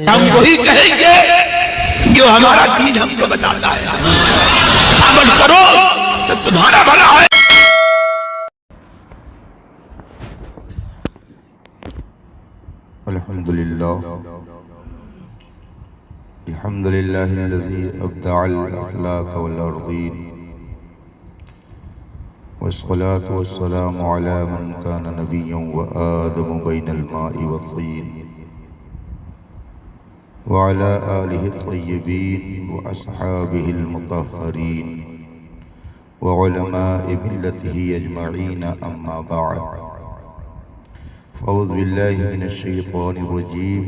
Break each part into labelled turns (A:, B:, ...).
A: ہم وہی کہیں گے جو ہمارا دین ہم کو بتاتا ہے. عمل کرو تو تمہارا بھلا ہے.
B: الحمد لله الذي أبدع الأخلاق والأرضين، والصلاة والسلام على من كان نبيا وآدم بين الماء والطين، وعلى آله الطيبين وأصحابه المطهرين وعلماء ملته أجمعين. أما بعد، فأعوذ بالله من الشيطان الرجيم.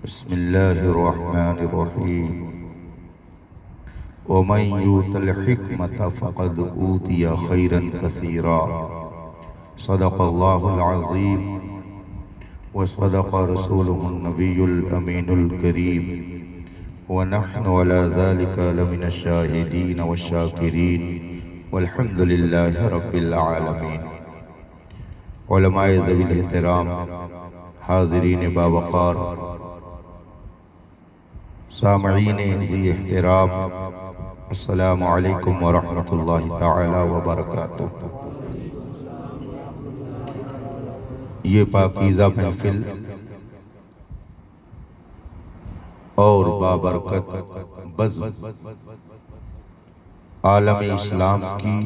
B: بسم الله الرحمن الرحيم. ومن يؤت الحكمة فقد أوتي خيرا كثيرا. صدق الله العظيم وصدق رسوله النبي الأمين الكريم، ونحن على ذلك لمن الشاهدين والشاكرين، والحمد لله رب العالمين. علماء ذوی الاحترام، حاضرین باوقار، سامعین ذی احترام، السلام علیکم ورحمۃ اللہ تعالی وبرکاتہ. یہ پاکیزہ محفل اور بابرکت بزم عالم اسلام کی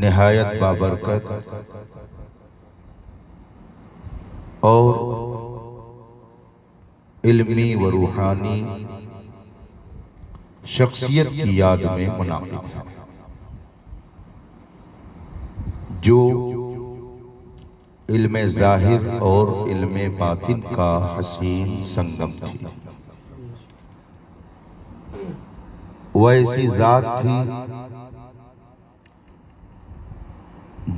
B: نہایت بابرکت اور علمی و روحانی شخصیت کی یاد میں منعقد ہے، جو علم ظاہر اور علم باطن کا حسین سنگم تھی. وہ ایسی ذات تھی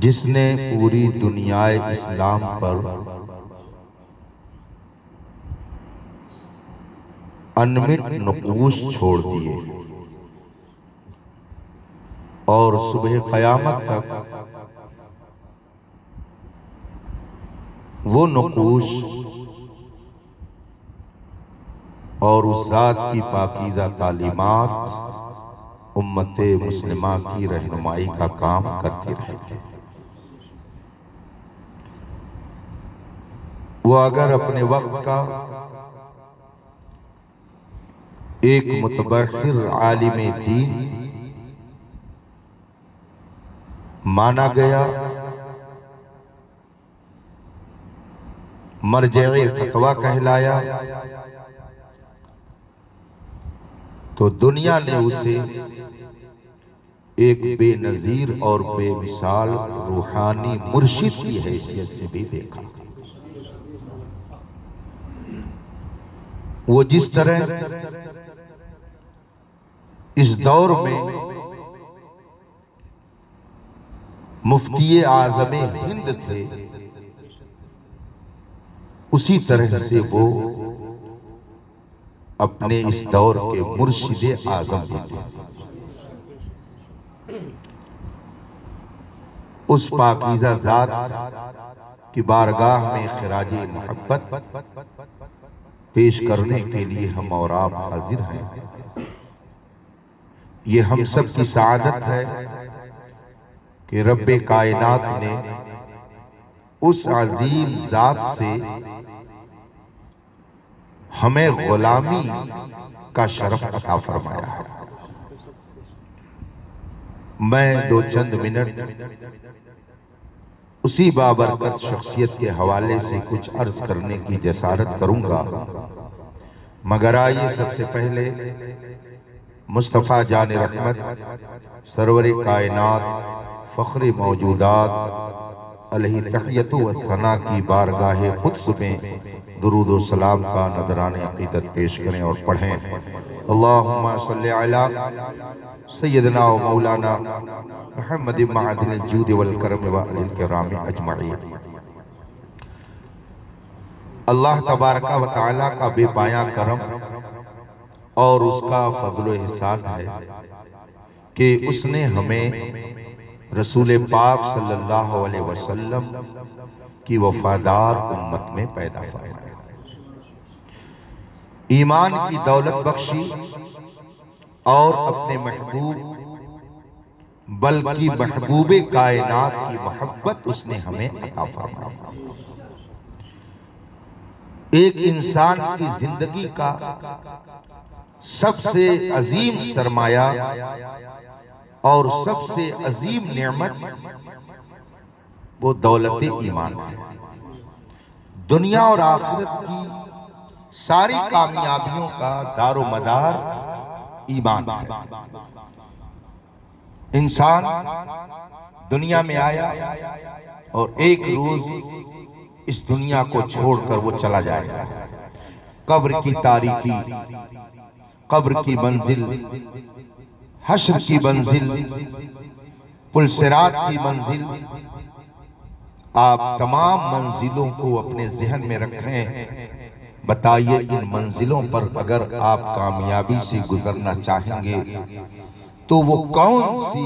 B: جس نے پوری دنیا اسلام پر انمٹ نقوش چھوڑ دیے، اور صبح قیامت تک وہ نقوش اور اس ذات کی پاکیزہ تعلیمات امت مسلمہ کی رہنمائی کا کام کرتی رہے. وہ اگر اپنے وقت کا ایک متبحر عالم دین مانا گیا، مرجع فتویٰ کہلایا، تو دنیا نے اسے ایک بے نظیر اور بے مثال روحانی مرشد کی حیثیت سے بھی دیکھا. وہ جس طرح اس دور میں مفتی اعظم ہند تھے، اسی طرح سے وہ اپنے اس دور کے مرشد اعظم بھی تھے. اس پاکیزہ ذات کی بارگاہ میں خراج محبت پیش کرنے کے لیے ہم اور آپ حاضر ہیں. یہ ہم سب کی سعادت ہے کہ رب کائنات نے اس عظیم ذات سے ہمیں غلامی کا شرف عطا فرمایا ہے. میں دو چند منٹ اسی بابرکت شخصیت کے حوالے سے کچھ عرض کرنے کی جسارت کروں گا، مگر آئیے سب سے پہلے مصطفیٰ جان رحمت، سرور کائنات، فخر موجودات علیہ تحیت و ثنا کی بارگاہ قدس میں درود و سلام کا نذران عقیدت پیش کریں اور پڑھیں. اللہم صلی علی سیدنا و مولانا محمد معدن الجود والکرم و علی الکرام اجمعین. اللہ تبارک و تعالی کا بے پایاں کرم اور اس کا فضل و احسان ہے کہ اس نے ہمیں رسول پاک صلی اللہ علیہ وسلم کی وفادار امت میں پیدا فرمایا. ایمان کی دولت بخشی اور اپنے محبوب بلکہ محبوب کائنات کی محبت اس نے ہمیں عطا فرمائی۔ ایک انسان کی زندگی کا سب سے عظیم سرمایہ اور سب سے عظیم نعمت وہ دولت ایمان ہے۔ دنیا اور آخرت کی ساری کامیابیوں کا دار و مدار ایمان ہے۔ انسان دنیا میں آیا اور ایک روز اس دنیا کو چھوڑ کر وہ چلا جائے گا۔ قبر کی تاریکی، قبر کی منزل، حشر کی منزل، پل صراط کی منزل، آپ تمام منزلوں کو اپنے ذہن میں رکھیں۔ بتائیے ان منزلوں پر اگر آپ کامیابی سے گزرنا چاہیں گے تو وہ کون سی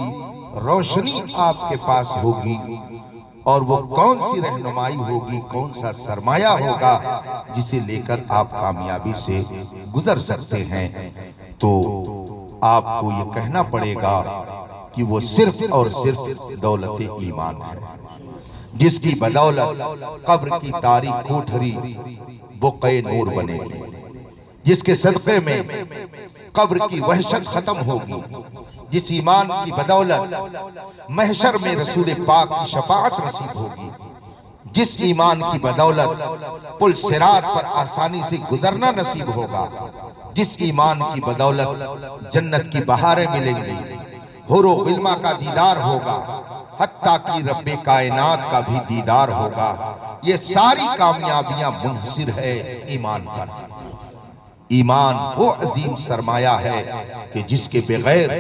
B: روشنی آپ کے پاس ہوگی اور وہ کون سی رہنمائی ہوگی، کون سا سرمایہ ہوگا جسے لے کر آپ کامیابی سے گزر سکتے ہیں؟ تو آپ کو یہ کہنا پڑے گا کہ وہ صرف اور صرف دولت ایمان ہے، جس کی بدولت قبر کی تاریک کوٹھری بقعے نور بنے گی، جس کے صدقے میں قبر کی وحشت ختم ہوگی، جس ایمان کی بدولت محشر میں رسول پاک کی شفاعت نصیب ہوگی، جس ایمان کی بدولت پل صراط پر آسانی سے گزرنا نصیب ہوگا، جس ایمان کی بدولت جنت کی بہاریں ملیں گی، حور و غلماں کا دیدار ہوگا، حتیٰ کہ رب کائنات کا بھی دیدار ہوگا۔ یہ ساری کامیابیاں منحصر ہے ایمان پر۔ ایمان وہ عظیم سرمایہ ہے کہ جس کے بغیر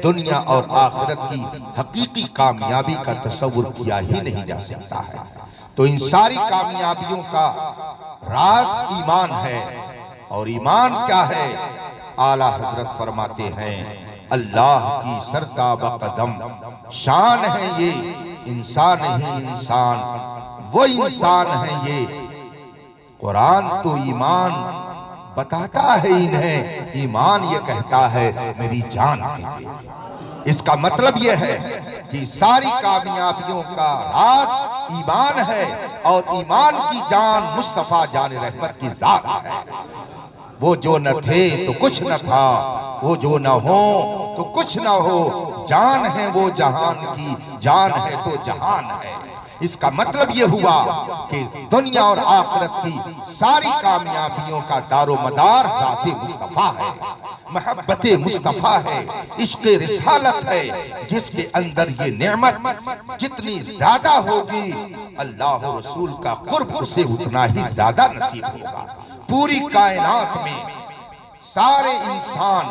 B: دنیا اور آخرت کی حقیقی کامیابی کا تصور کیا ہی نہیں جا سکتا ہے۔ تو ان ساری کامیابیوں کا راز ایمان ہے۔ اور ایمان کیا ہے؟ اعلیٰ حضرت فرماتے ہیں اللہ کی سرتابہ قدم شان ہے یہ، انسان ہی انسان وہ انسان ہے یہ۔ قرآن تو ایمان بتاتا ہے انہیں، ایمان یہ کہتا ہے میری جان ہے۔ اس کا مطلب یہ ہے کہ ساری کامیابیوں کا راز ایمان ہے، اور ایمان کی جان مصطفیٰ جان رحمت کی ذات ہے۔ وہ جو نہ تھے تو کچھ نہ تھا، وہ جو نہ ہو تو کچھ نہ ہو، جان ہے وہ جہان کی، جان ہے تو جہان ہے۔ اس کا مطلب یہ ہوا کہ دنیا اور آخرت کی ساری کامیابیوں کا دار و مدار ذات مصطفیٰ ہے، محبت مصطفیٰ ہے، عشق رسالت ہے، جس کے اندر یہ نعمت جتنی زیادہ ہوگی اللہ و رسول کا قرب اسے اتنا ہی زیادہ نصیب ہوگا۔ پوری کائنات میں سارے انسان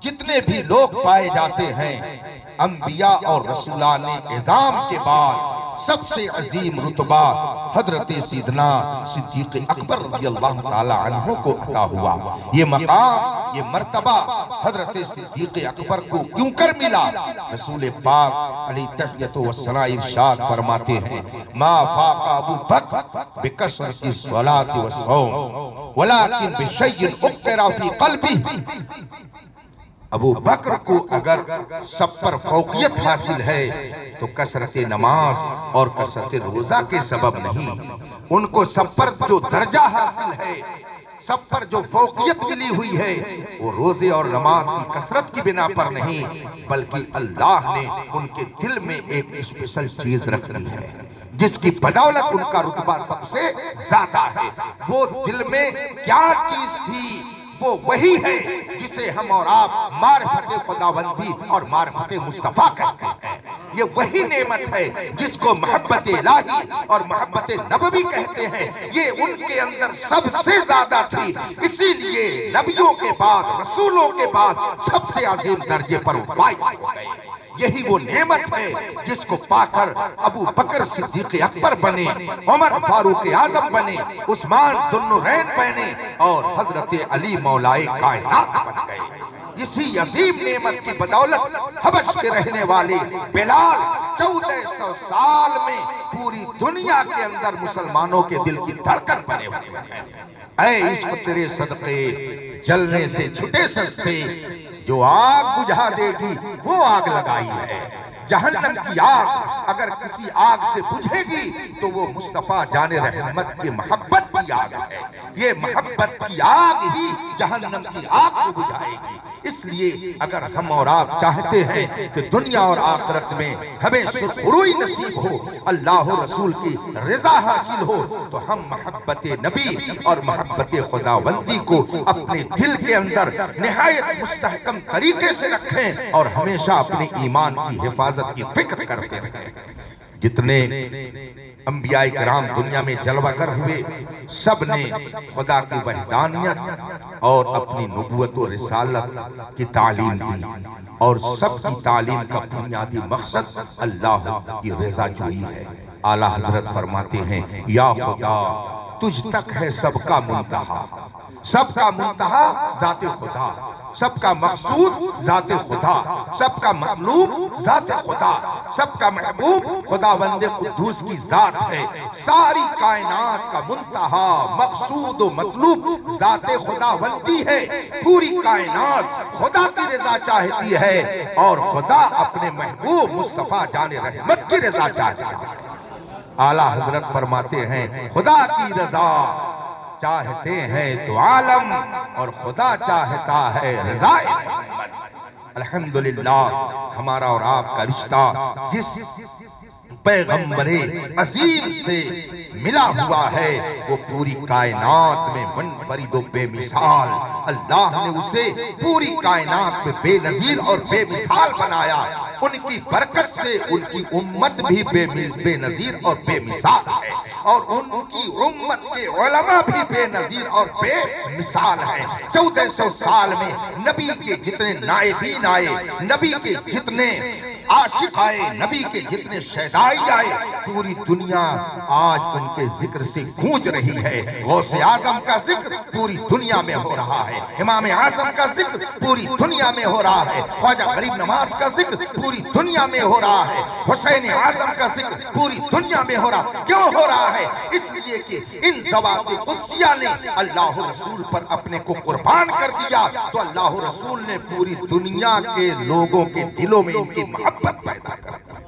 B: جتنے بھی لوگ پائے جاتے ہیں، انبیاء اور رسولان اعظام کے بعد سب سے عظیم رتبہ حضرت سیدنا صدیق اکبر رضی اللہ تعالی عنہ کو عطا ہوا۔ یہ مقام، یہ مرتبہ حضرت صدیق اکبر کو کیوں کر ملا؟ رسول پاک علیہ تحیت و ثناء ارشاد فرماتے ہیں ما فاق ابو بکر بکثرت الصلاۃ والصوم ولکن بشیء اقترا فی قلبہ۔ ابو بکر کو اگر سب پر فوقیت حاصل ہے تو کثرت نماز اور کثرت روزہ کے سبب نہیں، ان کو سب پر جو درجہ حاصل ہے، سب پر جو فوقیت ملی ہوئی ہے، وہ روزے اور نماز کی کثرت کی بنا پر نہیں، بلکہ اللہ نے ان کے دل میں ایک اسپیشل چیز رکھ دی ہے جس کی بدولت ان کا رتبہ سب سے زیادہ ہے۔ وہ دل میں کیا چیز تھی؟ وہ وہی ہے جسے ہم اور آپ معرفت خداوندی اور معرفت مصطفیٰ کہتے ہیں۔ یہ وہی نعمت ہے جس کو محبت الہی اور محبت نبوی کہتے ہیں۔ یہ ان کے اندر سب سے زیادہ تھی، اسی لیے نبیوں کے بعد، رسولوں کے بعد سب سے عظیم درجے پر فائز ہو گئے۔ یہی وہ نعمت ہے جس کو پا کر ابو بکر صدیق اکبر بنے، عمر فاروق اعظم بنے، عثمان ذو النورین بنے، اور حضرت علی مولائے کائنات بن گئے۔ اسی عظیم نعمت کی بدولت حبش کے رہنے والے بلال 1400 سال میں پوری دنیا کے اندر مسلمانوں کے دل کی دھڑکن بنے ہوئے ہیں۔ اے عشق تیرے صدقے جلنے سے چھٹے سستے، جو آگ بجھا دے گی وہ آگ لگائی ہے۔ جہنم کی آگ اگر کسی آگ سے بجھے گی تو وہ مصطفیٰ جان رحمت کی محبت کی آگ ہے۔ یہ محبت کی آگ ہی جہنم کی آگ کو بجھائے گی۔ اس لیے اگر ہم اور آپ چاہتے ہیں کہ دنیا اور آخرت میں ہمیں سرخروئی نصیب ہو، اللہ و رسول کی رضا حاصل ہو، تو ہم محبت نبی اور محبت خداوندی کو اپنے دل کے اندر نہایت مستحکم طریقے سے رکھیں اور ہمیشہ اپنے ایمان کی حفاظت کی فکر کرتے رہیں۔ جتنے انبیاء کرام دنیا میں جلوہ گر ہوئے، سب نے خدا کی وحدانیت اور اپنی نبوت و رسالت کی تعلیم دی، اور سب کی تعلیم کا بنیادی مقصد اللہ کی رضا جوئی ہے۔ اعلیٰ حضرت فرماتے ہیں، یا خدا تجھ تک ہے سب کا منتہا، سب کا منتہا ذات خدا، سب کا مقصود ذات خدا، سب کا مطلوب ذات خدا، سب کا محبوب خداوند قدوس کی ذات ہے۔ ساری کائنات کا منتہا مقصود و مطلوب ذات خداوندی ہے۔ پوری کائنات خدا کی رضا چاہتی ہے اور خدا اپنے محبوب مصطفیٰ جان رحمت کی رضا چاہتا ہے۔ اعلیٰ حضرت فرماتے ہیں، خدا کی رضا چاہتے ہیں تو عالم، اور خدا چاہتا ہے رضا محمد۔ الحمدللہ ہمارا اور آپ کا رشتہ جس پیغمبر عظیم سے ملا ہوا ہے وہ پوری کائنات میں منفرد و بے مثال، اللہ نے اسے پوری کائنات میں بے نظیر اور بے مثال بنایا۔ ان کی برکت سے ان کی امت بھی بے نظیر اور بے مثال ہے، اور ان کی امت کے علماء بھی بے نظیر اور بے مثال ہیں۔ 1400 سال میں نبی کے جتنے نائبین آئے، نبی کے جتنے عاشق آئے، نبی کے جتنے شہدائی آئے، پوری دنیا آج ان کے ذکر سے گونج رہی ہے۔ غوث اعظم کا ذکر پوری دنیا میں ہو رہا ہے، امام اعظم کا ذکر پوری دنیا میں ہو رہا ہے، خواجہ غریب نواز کا ذکر پوری دنیا میں ہو رہا ہے، حسین اعظم کا ذکر پوری دنیا میں ہو رہا ہے۔ کیوں ہو رہا ہے؟ اس لیے کہ ان ذوات قدسیہ نے اللہ رسول پر اپنے کو قربان کر دیا، تو اللہ رسول نے پوری دنیا کے لوگوں کے دلوں میں ان کی محبت پیدا کر دی۔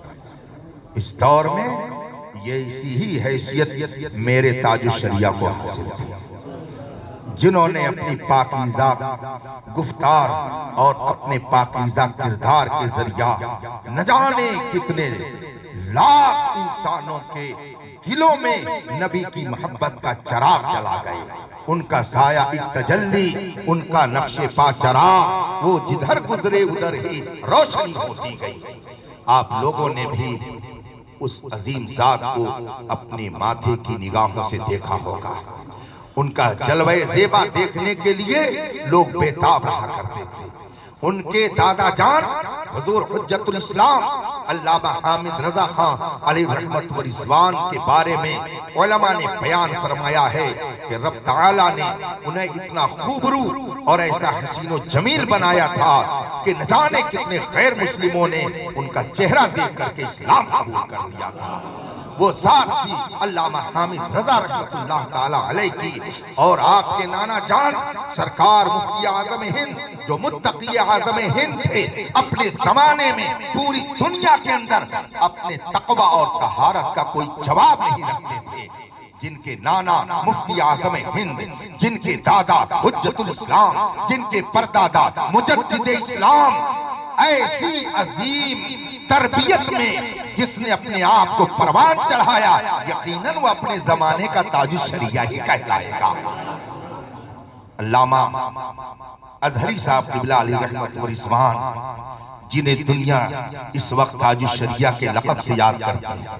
B: اس دور میں یہ اسی ہی حیثیت میرے تاج الشریعہ کو حاصل تھی، جنہوں نے اپنی پاکیزہ گفتار اور اپنے پاکیزہ کردار کے ذریعہ نہ جانے کتنے لاکھ انسانوں کے دلوں میں نبی کی محبت کا چراغ جلا گئے۔ ان کا سایہ ایک تجلی، ان کا نقش پا چراغ، وہ جدھر گزرے ادھر ہی روشنی ہوتی گئی۔ آپ لوگوں نے بھی اس عظیم ذات کو اپنے ماتھے کی نگاہوں سے دیکھا ہوگا۔ ان کا جلوہ زیبا دیکھنے کے لیے لوگ بیتاب رہا کرتے تھے۔ ان کے دادا جان حضور حجت الاسلام علامہ حامد رضا خان علیہ رحمت و رضوان کے بارے میں علماء نے بیان فرمایا ہے کہ رب تعالیٰ نے انہیں اتنا خوبرو اور ایسا حسین و جمیل بنایا تھا کہ نہ جانے کتنے غیر مسلموں نے ان کا چہرہ دیکھ کر کے اسلام قبول کر لیا تھا۔ وہ ذات تھی علامہ حامد رضا رحمت اللہ تعالیٰ علیہ کی، اور آپ کے نانا جان سرکار مفتی اعظم ہند جو متقی اعظم ہند تھے، اپنے زمانے میں پوری دنیا کے اندر اپنے تقوی اور طہارت کا کوئی جواب نہیں رکھتے تھے۔ جن کے نانا مفتی اعظم ہند، جن کے دادا حجت الاسلام، جن کے پردادا مجدد اسلام، ایسی عظیم تربیت میں جس نے اپنے آپ کو پروان چڑھایا، یقیناً وہ اپنے زمانے کا تاج الشریعہ ہی کہلائے گا۔ علامہ ازہری صاحب قبلہ علیہ رحمت و رضوان، جنہیں دنیا اس وقت تاج الشریعہ کے لقب سے یاد کرتے ہیں،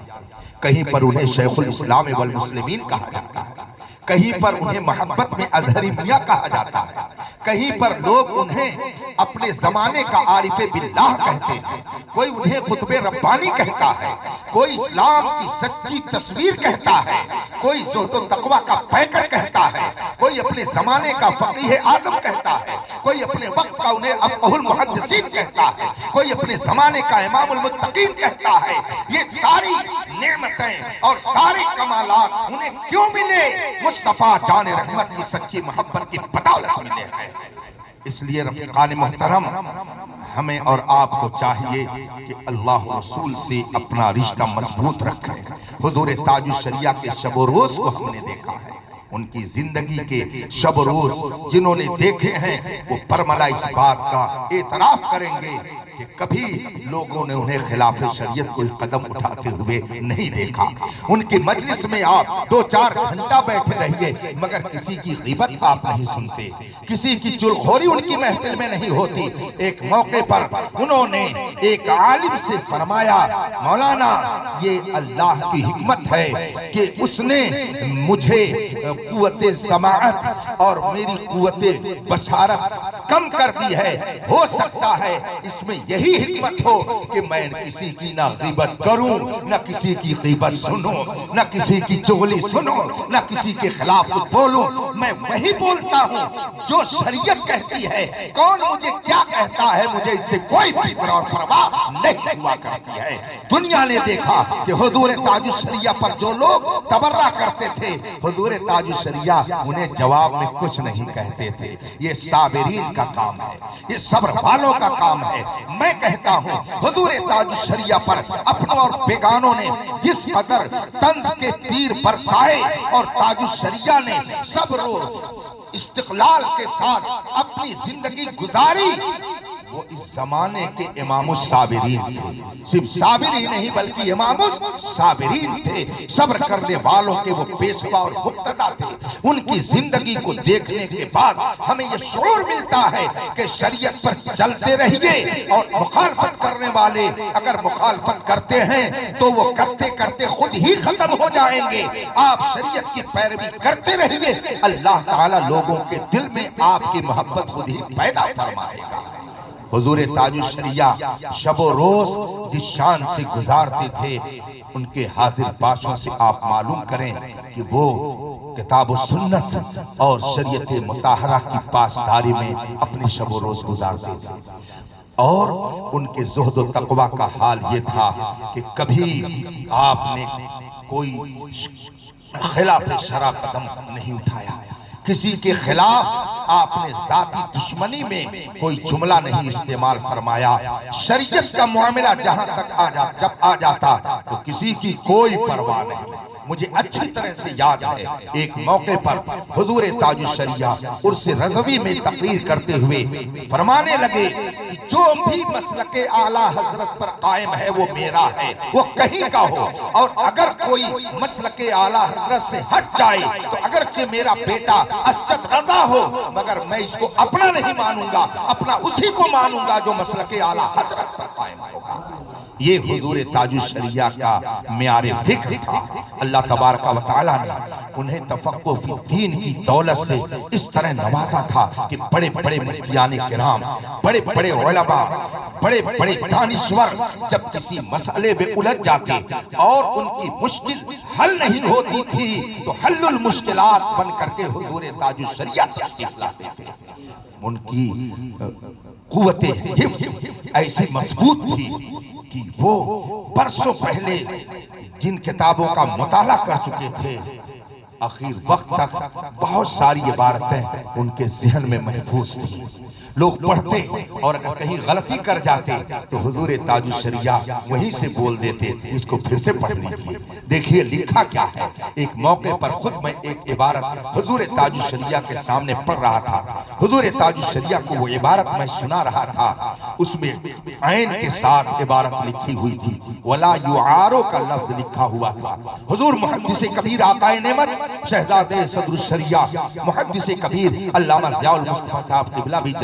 B: کہیں پر انہیں شیخ الاسلام والمسلمین کہا جاتا ہے، کہیں پر انہیں محبت میں ازہری میاں کہا جاتا ہے، کہیں پر لوگ انہیں اپنے زمانے کا عارف باللہ کہتے ہیں، کوئی انہیں قطب ربانی کہتا ہے، کوئی اسلام کی سچی تصویر کہتا ہے، کوئی زہد و تقوی کا پیکر کہتا ہے، کوئی اپنے زمانے کا فقیہ اعظم کہتا ہے، کوئی اپنے وقت کا انہیں افقہ المحدثین کہتا ہے، کوئی اپنے زمانے کا امام المتقین کہتا ہے۔ یہ ساری نعمتیں اور سارے کمالات انہیں کیوں ملے؟ مصطفیٰ جان رحمت کی سچی محبت کی بدولت ملے ہیں۔ اس لیے رفیقان محترم، ہمیں اور آپ کو چاہیے کہ اللہ رسول سے اپنا رشتہ مضبوط رکھیں۔ حضور تاج الشریعہ کے شب و روز کو ہم نے دیکھا ہے، ان کی زندگی کے شب و روز جنہوں نے دیکھے ہیں وہ برملا اس بات کا اعتراف کریں گے کہ کبھی لوگوں نے انہیں خلاف شریعت کوئی قدم اٹھاتے ہوئے نہیں دیکھا۔ ان کی مجلس میں آپ 2-4 گھنٹہ بیٹھے رہیے مگر کسی کی غیبت آپ نہیں سنتے، کسی کی چغلخوری ان کی محفل میں نہیں ہوتی۔ ایک موقع پر انہوں نے ایک عالم سے فرمایا، مولانا یہ اللہ کی حکمت ہے کہ اس نے مجھے قوت سماعت اور میری قوت بصارت کم کر دی ہے، ہو سکتا ہے اس میں یہی حکمت ہو کہ میں کسی کی نہ غیبت کروں، نہ کسی کی غیبت سنوں، نہ کسی کی چغلی سنوں، نہ کسی کے خلاف بولوں، میں وہی بولتا ہوں جو شریعت کہتی ہے۔ کون مجھے کیا کہتا ہے مجھے اس سے کوئی فکر اور پرواہ نہیں ہوا کرتی ہے۔ دنیا نے دیکھا کہ حضور تاج الشریعہ پر جو لوگ تبرہ کرتے تھے، حضور تاج الشریعہ انہیں جواب میں کچھ نہیں کہتے تھے۔ یہ صابرین کا کام ہے، یہ صبر والوں کا کام ہے۔ میں کہتا ہوں حضور تاج الشریعہ پر اپنوں اور بیگانوں نے جس قدر طنز کے تیر برسائے اور تاج الشریعہ نے صبر و استقلال کے ساتھ اپنی زندگی گزاری، وہ اس زمانے کے امام الصابرین تھے۔ صرف صابر ہی نہیں بلکہ امام الصابرین تھے، صبر کرنے والوں کے وہ پیشوا اور مقتدا تھے۔ ان کی زندگی کو دیکھنے کے بعد ہمیں یہ شعور ملتا ہے کہ شریعت پر چلتے رہیے، اور مخالفت کرنے والے اگر مخالفت کرتے ہیں تو وہ کرتے کرتے خود ہی ختم ہو جائیں گے۔ آپ شریعت کی پیروی کرتے رہیے، اللہ تعالیٰ لوگوں کے دل میں آپ کی محبت خود ہی پیدا فرمائے گا۔ حضور تاج الشریعہ شب و روز جس شان سے گزارتے تھے، ان کے حاضر باشوں سے آپ معلوم کریں کہ وہ کتاب و سنت اور شریعت مطہرہ کی پاسداری میں اپنے شب و روز گزارتے تھے۔ اور ان کے زہد و تقوی کا حال یہ تھا کہ کبھی آپ نے کوئی خلاف شرع قدم نہیں اٹھایا، کسی کے خلاف آپ نے ذاتی دشمنی میں کوئی جملہ نہیں استعمال فرمایا۔ شریعت کا معاملہ جہاں تک جب آ جاتا تو کسی کی کوئی پرواہ نہیں۔ مجھے اچھی طرح سے یاد ہے ایک موقع پر حضور تاج الشریعہ عرس رضوی میں تقریر کرتے ہوئے فرمانے لگے کہ جو بھی مسلک اعلیٰ حضرت پر قائم ہے وہ میرا ہے، وہ کہیں کا ہو، اور اگر کوئی مسلک اعلیٰ حضرت سے ہٹ جائے تو اگرچہ میرا بیٹا اسجد رضا ہو مگر میں اس کو اپنا نہیں مانوں گا، اپنا اسی کو مانوں گا جو مسلک اعلیٰ حضرت پر قائم ہوگا۔ یہ حضور تاج الشریعہ کا معیار فکر تھا۔ اللہ تبارک و تعالیٰ نے انہیں تفقہ فی الدین کی دولت سے اس طرح نوازا تھا کہ بڑے بڑے مفتیان کرام، بڑے بڑے علماء، بڑے بڑے دانشور جب کسی مسئلے میں الجھ جاتے اور ان کی مشکل حل نہیں ہوتی تھی تو حل المشکلات بن کر کے حضور تاج الشریعہ تشریف لاتے تھے۔ ان کی قوت حفظ ایسی مضبوط تھی کہ وہ برسوں پہلے جن کتابوں کا مطالعہ کر چکے تھے، آخر وقت تک بہت ساری عبارتیں ان کے ذہن میں محفوظ تھیں۔ لوگ پڑھتے اور اگر کہیں غلطی کر جاتے تو حضور تاج الشریعہ وہیں سے بول دیتے، اس کو پھر سے پڑھ لیجئے، دیکھیے لکھا کیا ہے۔ ایک موقع پر خود میں ایک عبارت حضور تاج الشریعہ کے سامنے پڑھ رہا تھا، حضور تاج الشریعہ کو وہ عبارت میں سنا رہا تھا، اس میں عین کے ساتھ عبارت لکھی ہوئی تھی، وَلَا يُعَارُ کا لفظ لکھا ہوا تھا۔ حضور محدث کبیر آقا نعمت شہزادے صدر الشریعہ محدث کبیر علامہ ضیاء المصطفیٰ صاحب قبلہ بھی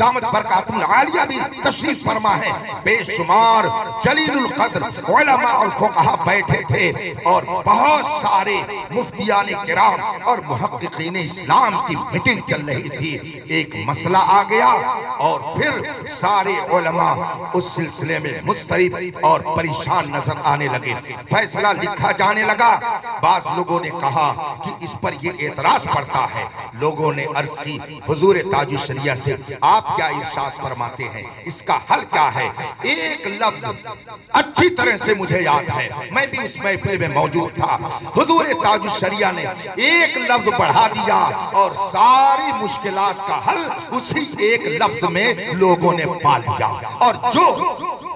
B: دامت برکاتہ العالیہ بھی تشریف فرما ہے. بے شمار جلیل القدر علماء اور فقہا بیٹھے تھے اور بہت سارے مفتیان کرام اور محققین اسلام کی میٹنگ چل رہی تھی. ایک مسئلہ آ گیا اور پھر سارے علماء اس سلسلے میں مضطرب اور پریشان نظر آنے لگے. فیصلہ لکھا جانے لگا. بعض لوگوں نے کہا کہ اس پر یہ اعتراض پڑتا ہے. لوگوں نے عرض کی حضور تاج الشریعہ سے آپ کیا ارشاد فرماتے ہیں, اس کا حل کیا ہے؟ ایک لفظ اچھی طرح سے مجھے یاد ہے, میں بھی اس محفل میں موجود تھا. حضور تاج الشریعہ نے ایک لفظ بڑھا دیا اور ساری مشکلات کا حل اسی ایک لفظ میں لوگوں نے پا لیا. اور جو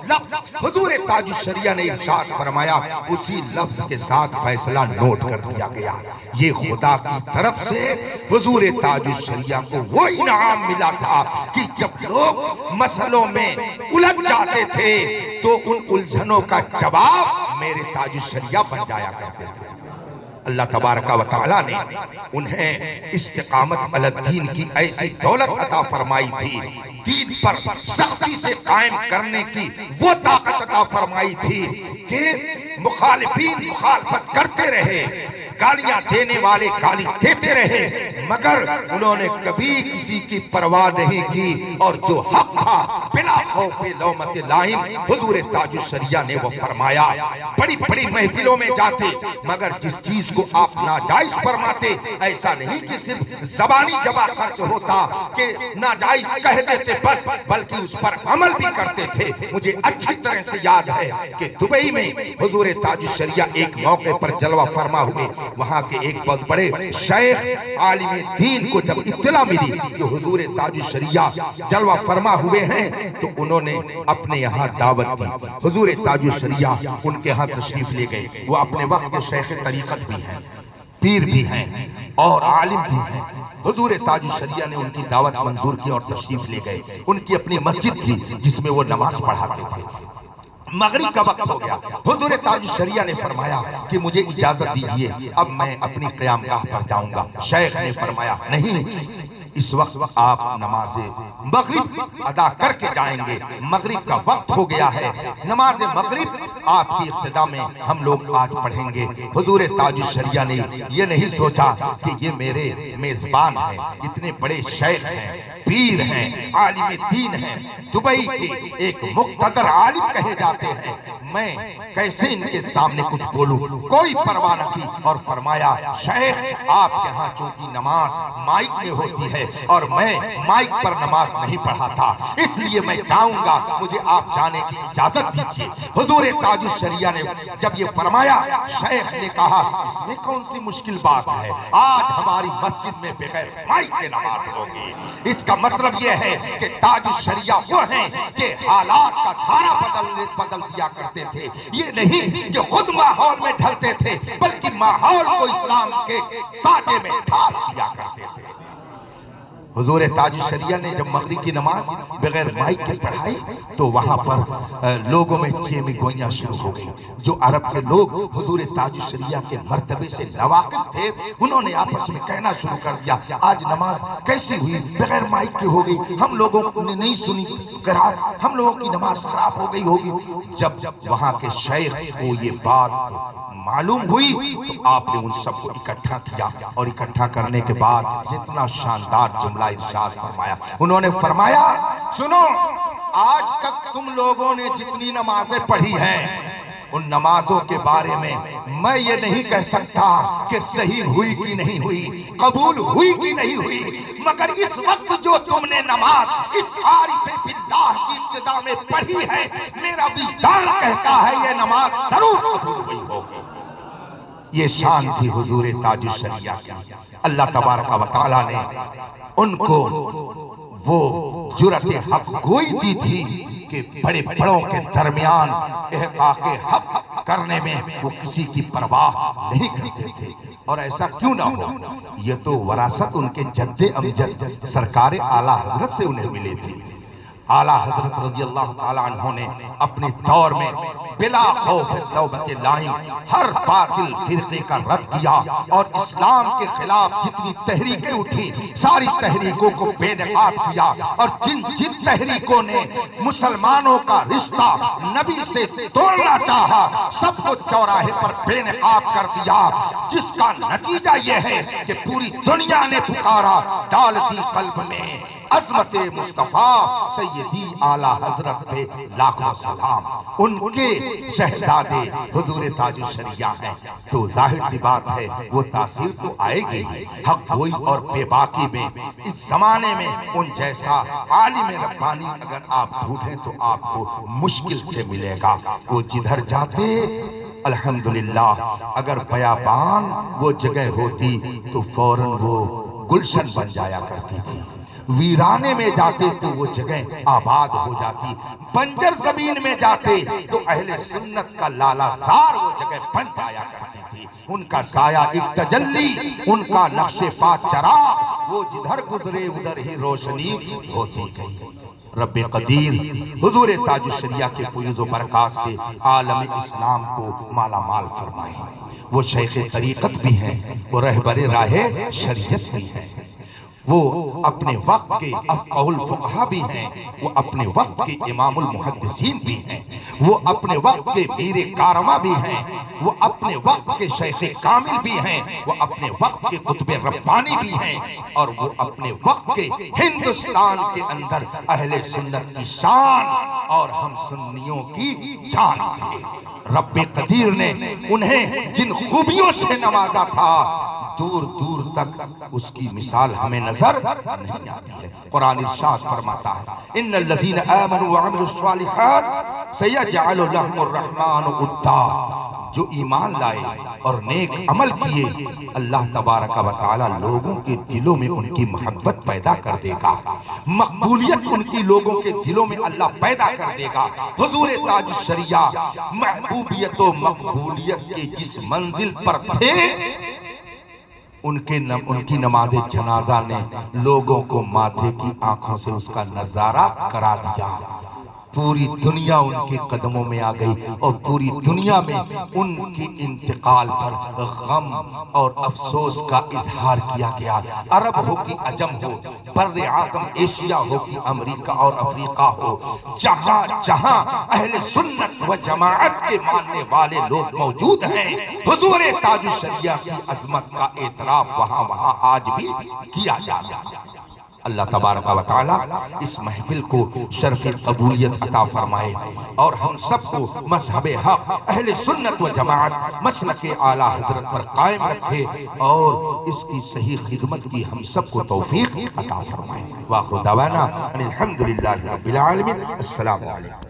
B: لفظ حضور تاج الشریعہ نے ارشاد فرمایا اسی لفظ کے ساتھ فیصلہ نوٹ کر دیا گیا. یہ خدا کی طرف سے حضور تاج الشریعہ کو وہ انعام ملا تھا کہ جب لوگ مسئلوں میں الجھ جاتے تھے تو ان الجھنوں کا جواب میرے تاج الشریعہ بن جایا کرتے تھے. اللہ تبارک و تعالیٰ نے انہیں استقامت علی الدین کی ایسی دولت عطا فرمائی تھی, دین پر سختی سے قائم کرنے کی وہ طاقت عطا فرمائی تھی کہ مخالفین مخالفت کرتے رہے, گالیاں دینے والے گالی دیتے رہے, مگر انہوں نے کبھی کسی کی پرواہ نہیں کی. اور جو حق تھا بلا خوف لومت لائم حضور تاج الشریعہ نے وہ فرمایا. بڑی بڑی محفلوں میں جاتے مگر جس چیز کو آپ ناجائز فرماتے ایسا نہیں کہ صرف زبانی جبا خرچ ہوتا کہ ناجائز کہہ دیتے بس, بلکہ اس پر عمل بھی کرتے تھے. مجھے اچھی طرح سے یاد ہے کہ دبئی میں حضور تاج الشریعہ ایک موقع پر جلوہ فرما ہوئے. وہاں کے ایک بہت بڑے شیخ عالم دین کو جب اطلاع ملی کہ حضور تاج الشریعہ جلوہ فرما ہوئے ہیں تو انہوں نے اپنے یہاں دعوت دی. حضور تاج الشریعہ ان کے ہاں تشریف لے گئے. وہ اپنے وقت کے شیخ طریقت بھی ہیں, پیر بھی ہیں اور عالم بھی ہیں. حضور تاج الشریعہ نے ان کی دعوت منظور کی اور تشریف لے گئے. ان کی اپنی مسجد تھی جس میں وہ نماز پڑھاتے تھے. مغرب کا وقت ہو گیا. حضور تاج الشریعہ نے فرمایا کہ مجھے اجازت دیجئے, اب میں اپنی قیام گاہ پر جاؤں گا. شیخ نے فرمایا نہیں, اس وقت آپ نماز مغرب ادا کر کے جائیں گے. مغرب کا وقت ہو گیا ہے, نماز مغرب آپ کی ابتدا میں ہم لوگ آج پڑھیں گے. حضور تاج الشریعہ نے یہ نہیں سوچا کہ یہ میرے میزبان ہیں, اتنے بڑے شیخ ہیں, پیر ہیں, عالم دین ہیں, دبئی کے ایک مقتدر عالم کہے جاتے ہیں, میں کیسے ان کے سامنے کچھ بولوں. کوئی پرواہ نہ کی اور فرمایا شیخ آپ یہاں چونکہ نماز مائک میں ہوتی ہے اور میں مائک پر نماز نہیں پڑھاتا, اس لیے میں جاؤں گا, مجھے آپ جانے کی اجازت دیجیے. حضور تاج الشریعہ نے جب یہ فرمایا شیخ نے کہا اس میں کون سی مشکل بات ہے, آج ہماری مسجد میں بغیر مائک کے نماز ہوگی. اس کا مطلب یہ ہے کہ تاج الشریعہ وہ ہیں کہ حالات کا دھارا بدل دیا کرتے تھے. یہ نہیں کہ خود ماحول میں ڈھلتے تھے بلکہ ماحول کو اسلام کے سانچے میں ڈھال دیا کرتے تھے. حضور تاج الشریعہ نے جب مغرب کی نماز بغیر مائک کے پڑھائی تو وہاں پر لوگوں میں چیمی گوئیاں شروع ہو گئی. جو عرب کے لوگ حضور تاج الشریعہ کے مرتبے سے ناواقف تھے انہوں نے آپس میں کہنا شروع کر دیا آج نماز کیسی ہوئی, بغیر مائک کے ہو گئی, ہم لوگوں نے نہیں سنی قرات, ہم لوگوں کی نماز خراب ہو گئی ہوگی. جب وہاں کے شیخ کو یہ بات معلوم ہوئی تو آپ نے ان سب کو اکٹھا کیا اور اکٹھا کرنے کے بعد اتنا شاندار جملہ ارشاد فرمایا. انہوں نے فرمایا سنو, آج تک تم لوگوں نے جتنی نمازیں پڑھی ہیں ان نمازوں کے بارے میں یہ نہیں کہہ سکتا کہ صحیح ہوئی کی نہیں ہوئی, قبول ہوئی کی نہیں ہوئی, مگر اس وقت جو تم نے نماز اس عارف باللہ کی ابتدا میں پڑھی ہے میرا وجدان کہتا ہے یہ نماز ضرور قبول ہوئی ہوگی. یہ شان تھی حضور تاج الشریعہ کی. اللہ تبارک و تعالیٰ نے ان کو وہ جرأت حق گوئی دی تھی کہ بڑے بڑوں کے درمیان احقاق حق کرنے میں وہ کسی کی پرواہ نہیں کرتے تھے. اور ایسا کیوں نہ ہو, یہ تو وراثت ان کے جد امجد سرکار اعلیٰ حضرت سے انہیں ملی تھی. اعلیٰ حضرت رضی اللہ تعالیٰ عنہ نے اپنے دور میں بلا خوف توبت لائم ہر باطل فرقے کا رد کیا اور اسلام کے خلاف جتنی تحریکیں اٹھی ساری تحریکوں کو بے نقاب کیا، اور جن تحریکوں نے مسلمانوں کا رشتہ نبی سے توڑنا چاہا سب کو چوراہے پر بے نقاب کر دیا، جس کا نتیجہ یہ ہے کہ پوری دنیا نے پکارا، ڈال دی قلب میں عظمت مصطفیٰ سیدی اعلیٰ حضرت پہ لاکھوں سلام۔ ان کے شہزادے حضور تاج الشریعہ ہیں تو ظاہر سی بات ہے وہ تاثیر تو آئے گی، حق گوئی اور بے باکی میں اس زمانے میں ان جیسا عالم ربانی اگر آپ ڈھونڈیں تو آپ کو مشکل سے ملے گا۔ وہ جدھر جاتے الحمدللہ اگر بیابان وہ جگہ ہوتی تو فوراً وہ گلشن بن جایا کرتی تھی، ویرانے میں جاتے تو وہ جگہ آباد ہو جاتی، بنجر زمین میں جاتے تو اہل سنت کا لالا زار وہ جگہ بن جایا کرتی تھی۔ ان کا سایہ ایک تجلی، ان کا نقش پا چراغ، وہ جدھر گزرے ادھر ہی روشنی ہوتی گئی۔ رب قدیر حضور تاج الشریعہ کے فیض و برکات سے عالم اسلام کو مالا مال فرمائے۔ وہ شیخ طریقت بھی ہیں، وہ رہبر راہ شریعت بھی ہیں، وہ اپنے وقت کے افقہ الفقہا بھی ہیں، وہ اپنے وقت کے امام المحدثین بھی ہیں، وہ اپنے وقت کے میر کارما بھی ہیں، وہ اپنے وقت کے شیخ کامل بھی ہیں، وہ اپنے وقت کے قطب ربانی بھی ہیں، اور وہ اپنے وقت کے ہندوستان کے اندر اہل سنت کی شان اور ہم سنیوں کی جان تھے۔ رب قدیر نے انہیں جن خوبیوں سے نوازا تھا دور دور تک اس کی مثال ہمیں نظر نہیں آتی ہے۔ قرآن ارشاد فرماتا ہے ان الذین آمنوا وعملوا الصالحات سیجعل لهم الرحمن ودا، جو ایمان لائے اور نیک عمل کیے اللہ تبارک و تعالی لوگوں کے دلوں میں ان کی محبت پیدا کر دے گا، مقبولیت ان کی لوگوں کے دلوں میں اللہ پیدا کر دے گا۔ حضور تاج الشریعہ محبوبیت و مقبولیت کے جس منزل پر تھے ان کی نماز جنازہ نے لوگوں کو ماتھے کی آنکھوں سے اس کا نظارہ کرا دیا۔ پوری دنیا ان کے قدموں میں آ گئی اور پوری دنیا میں ان کے انتقال پر غم اور افسوس کا اظہار کیا گیا۔ عرب ہو کہ عجم ہو، بر اعظم ایشیا ہو کہ امریکہ اور افریقہ ہو، جہاں جہاں اہل سنت و جماعت کے ماننے والے لوگ موجود ہیں حضور تاج الشریعہ کی عظمت کا اعتراف وہاں وہاں آج بھی کیا جاتا ہے۔ اللہ تبارک و تعالی اس محفل کو شرف قبولیت عطا فرمائے اور ہم سب کو مذہب حق اہل سنت و جماعت مسلک اعلیٰ حضرت پر قائم رکھے اور اس کی صحیح خدمت کی ہم سب کو توفیق عطا فرمائے۔ وآخر دعوانا ان الحمدللہ رب العالمین۔ السلام علیکم۔